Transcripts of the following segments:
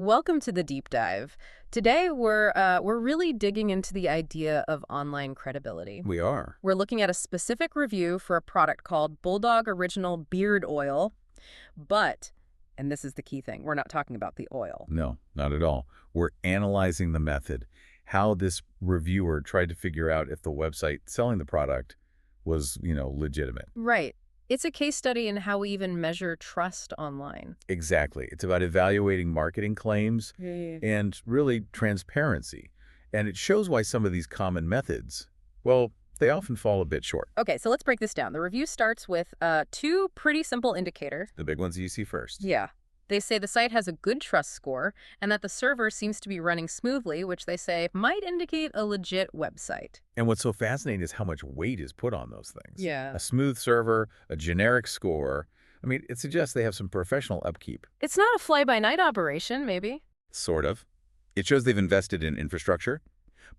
Welcome to the deep dive. Today we're really digging into the idea of online credibility. We are. We're looking at a specific review for a product called Bulldog Original Beard Oil, but, and this is the key thing, we're not talking about the oil. No, not at all. We're analyzing the method, how this reviewer tried to figure out if the website selling the product was, legitimate. Right. It's a case study in how we even measure trust online. Exactly. It's about evaluating marketing claims Yeah. and really transparency. And it shows why some of these common methods, well, they often fall a bit short. Okay, so let's break this down. The review starts with two pretty simple indicators. The big ones you see first. Yeah. They say the site has a good trust score and that the server seems to be running smoothly, which they say might indicate a legit website. And what's so fascinating is how much weight is put on those things. Yeah. A smooth server, a generic score. I mean, it suggests they have some professional upkeep. It's not a fly-by-night operation, maybe. Sort of. It shows they've invested in infrastructure,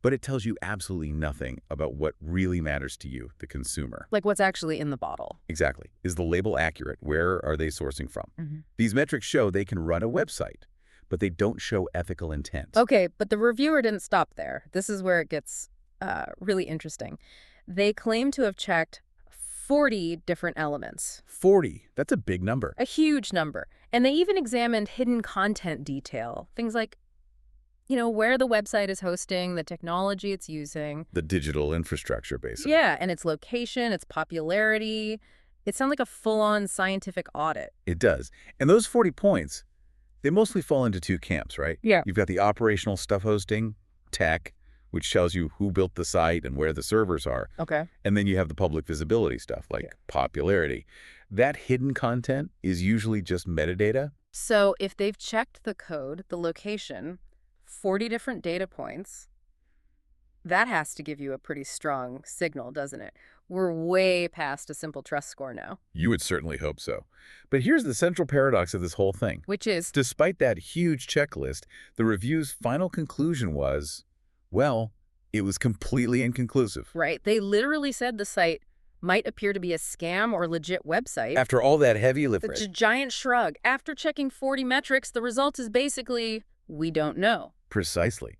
but it tells you absolutely nothing about what really matters to you, the consumer. Like what's actually in the bottle. Exactly. Is the label accurate? Where are they sourcing from? Mm-hmm. These metrics show they can run a website, but they don't show ethical intent. Okay, but the reviewer didn't stop there. This is where it gets really interesting. They claim to have checked 40 different elements. 40. That's a big number. A huge number. And they even examined hidden content detail. Things like, where the website is hosting, the technology it's using. The digital infrastructure, basically. Yeah, and its location, its popularity. It sounds like a full-on scientific audit. It does. And those 40 points, they mostly fall into two camps, right? Yeah. You've got the operational stuff hosting, tech, which tells you who built the site and where the servers are. Okay. And then you have the public visibility stuff, like popularity. That hidden content is usually just metadata. So if they've checked the code, the location, 40 different data points, that has to give you a pretty strong signal, doesn't it? We're way past a simple trust score now. You would certainly hope so. But here's the central paradox of this whole thing. Which is, Despite that huge checklist, the review's final conclusion was, well, it was completely inconclusive. right, they literally said the site might appear to be a scam or legit website. After all that heavy It's a lifting. giant shrug. After checking 40 metrics, the result is basically, we don't know. Precisely.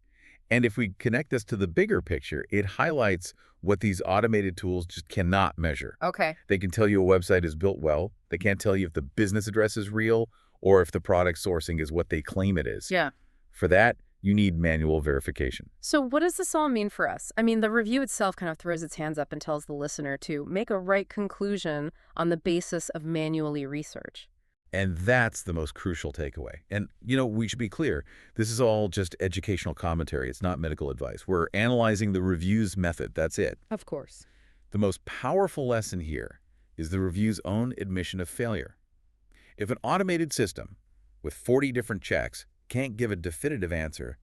And if we connect this to the bigger picture, it highlights what these automated tools just cannot measure. Okay. They can tell you a website is built well. They can't tell you if the business address is real or if the product sourcing is what they claim it is. Yeah. For that, you need manual verification. So what does this all mean for us? I mean, the review itself kind of throws its hands up and tells the listener to make a right conclusion on the basis of manually research. And that's the most crucial takeaway. And, we should be clear, this is all just educational commentary. It's not medical advice. We're analyzing the review's method. That's it. Of course. The most powerful lesson here is the review's own admission of failure. If an automated system with 40 different checks can't give a definitive answer,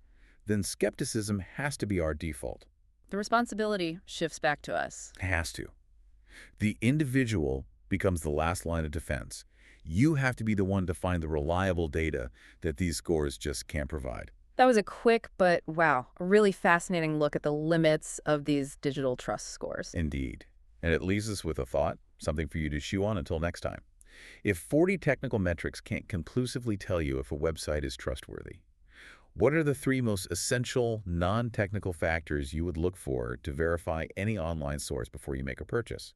then skepticism has to be our default. The responsibility shifts back to us. Has to. The individual becomes the last line of defense. You have to be the one to find the reliable data that these scores just can't provide. That was a quick but, wow, a really fascinating look at the limits of these digital trust scores. Indeed. And it leaves us with a thought, something for you to chew on until next time. If 40 technical metrics can't conclusively tell you if a website is trustworthy, what are the three most essential non-technical factors you would look for to verify any online source before you make a purchase?